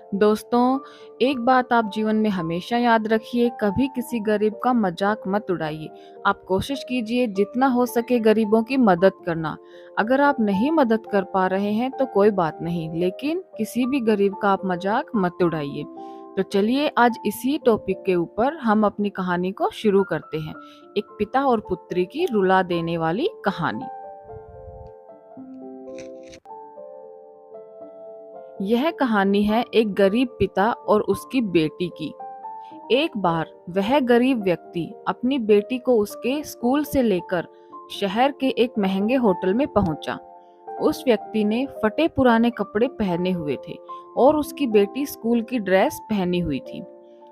दोस्तों, एक बात आप जीवन में हमेशा याद रखिए, कभी किसी गरीब का मजाक मत उड़ाइए। आप कोशिश कीजिए जितना हो सके गरीबों की मदद करना। अगर आप नहीं मदद कर पा रहे हैं तो कोई बात नहीं, लेकिन किसी भी गरीब का आप मजाक मत उड़ाइए। तो चलिए आज इसी टॉपिक के ऊपर हम अपनी कहानी को शुरू करते हैं। एक पिता और पुत्री की रुला देने वाली कहानी। यह कहानी है एक गरीब पिता और उसकी बेटी की। एक बार वह गरीब व्यक्ति अपनी बेटी को उसके स्कूल से लेकर शहर के एक महंगे होटल में पहुंचा। उस व्यक्ति ने फटे पुराने कपड़े पहने हुए थे और उसकी बेटी स्कूल की ड्रेस पहनी हुई थी।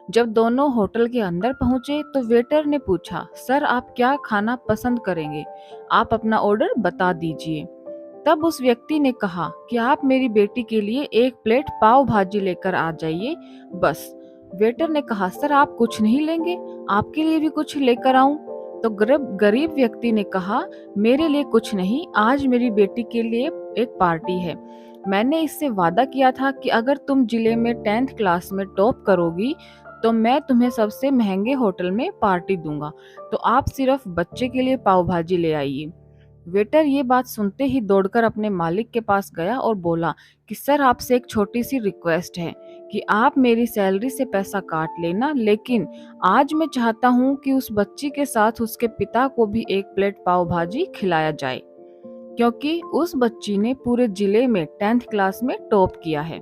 जब दोनों होटल के अंदर पहुंचे तो वेटर ने पूछा, सर आप क्या खाना पसंद करेंगे? आप अपना ऑर्डर बता दीजिए। तब उस व्यक्ति ने कहा कि आप मेरी बेटी के लिए एक प्लेट पाव भाजी लेकर आ जाइए, बस। वेटर ने कहा, सर आप कुछ नहीं लेंगे? आपके लिए भी कुछ लेकर आऊं? तो गरीब व्यक्ति ने कहा, मेरे लिए कुछ नहीं, आज मेरी बेटी के लिए एक पार्टी है। मैंने इससे वादा किया था कि अगर तुम जिले में 10th क्लास में टॉप करोगी तो मैं तुम्हें सबसे महंगे होटल में पार्टी दूंगा। तो आप सिर्फ बच्चे के लिए पाव भाजी ले आइए। वेटर ये बात सुनते ही दौड़कर अपने मालिक के पास गया और बोला कि सर आपसे एक छोटी सी रिक्वेस्ट है कि आप मेरी सैलरी से पैसा काट लेना, लेकिन आज मैं चाहता हूँ कि उस बच्ची के साथ उसके पिता को भी एक प्लेट पाव भाजी खिलाया जाए, क्योंकि उस बच्ची ने पूरे जिले में 10th क्लास में टॉप किया है।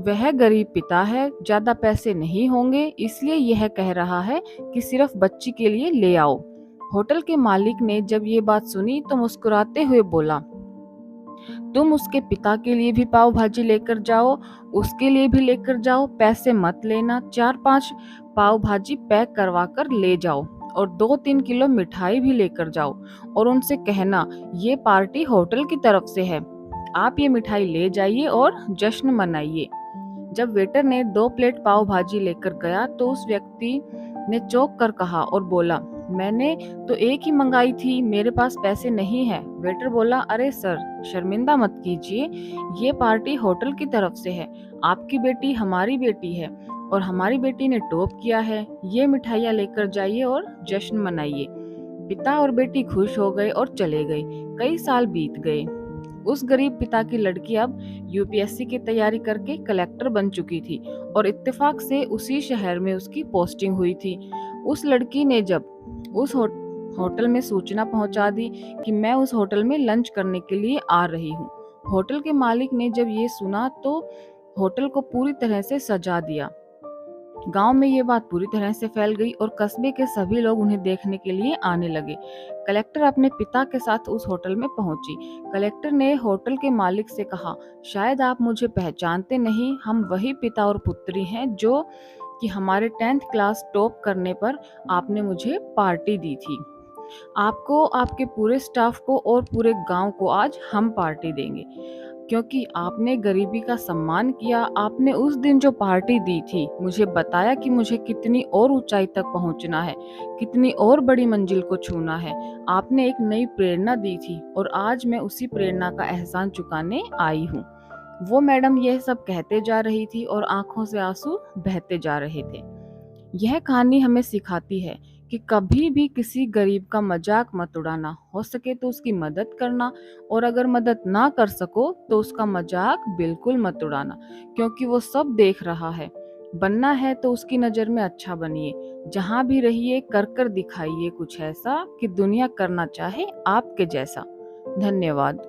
वह गरीब पिता है, ज्यादा पैसे नहीं होंगे, इसलिए यह कह रहा है कि सिर्फ बच्ची के लिए ले आओ। होटल के मालिक ने जब ये बात सुनी तो मुस्कुराते हुए बोला, तुम उसके पिता के लिए भी पाव भाजी लेकर जाओ, उसके लिए भी लेकर जाओ, पैसे मत लेना। 4-5 पाव भाजी पैक करवा कर ले जाओ और 2-3 किलो मिठाई भी लेकर जाओ और उनसे कहना ये पार्टी होटल की तरफ से है, आप ये मिठाई ले जाइए और जश्न मनाइए। जब वेटर ने 2 प्लेट पाव भाजी लेकर गया तो उस व्यक्ति ने चौंक कर कहा और बोला, मैंने तो एक ही मंगाई थी, मेरे पास पैसे नहीं है। वेटर बोला, अरे सर शर्मिंदा मत कीजिए, ये पार्टी होटल की तरफ से है, आपकी बेटी हमारी बेटी है और हमारी बेटी ने टॉप किया है, ये मिठाइयाँ लेकर जाइए और जश्न मनाइए। पिता और बेटी खुश हो गए और चले गए। कई साल बीत गए। उस गरीब पिता की लड़की अब यूपीएससी की तैयारी करके कलेक्टर बन चुकी थी और इत्तेफाक से उसी शहर में उसकी पोस्टिंग हुई थी। उस लड़की ने जब उस होटल में सूचना पहुंचा दी कि मैं उस होटल में लंच करने के लिए आ रही हूँ। होटल के मालिक ने जब ये सुना तो होटल को पूरी तरह से सजा दिया। गांव में ये बात पूरी तरह से फैल गई और कस्बे के सभी लोग उन्हें देखने के लिए आने लगे। कलेक्टर अपने पिता के साथ उस होटल में पहुंची। कलेक्टर ने होटल के मालिक से कहा, शायद आप मुझे पहचानते नहीं, हम वही पिता और पुत्री हैं जो कि हमारे 10th क्लास टॉप करने पर आपने मुझे पार्टी दी थी। आपको, आपके पूरे स्टाफ को और पूरे गांव को आज हम पार्टी देंगे, क्योंकि आपने गरीबी का सम्मान किया। आपने उस दिन जो पार्टी दी थी, मुझे बताया कि मुझे कितनी और ऊंचाई तक पहुंचना है, कितनी और बड़ी मंजिल को छूना है। आपने एक नई प्रेरणा दी थी और आज मैं उसी प्रेरणा का एहसान चुकाने आई हूँ। वो मैडम यह सब कहते जा रही थी और आंखों से आंसू बहते जा रहे थे। यह कहानी हमें सिखाती है कि कभी भी किसी गरीब का मजाक मत उड़ाना, हो सके तो उसकी मदद करना, और अगर मदद ना कर सको तो उसका मजाक बिल्कुल मत उड़ाना, क्योंकि वो सब देख रहा है। बनना है तो उसकी नज़र में अच्छा बनिए, जहाँ भी रहिए कर कर दिखाइए कुछ ऐसा कि दुनिया करना चाहे आपके जैसा। धन्यवाद।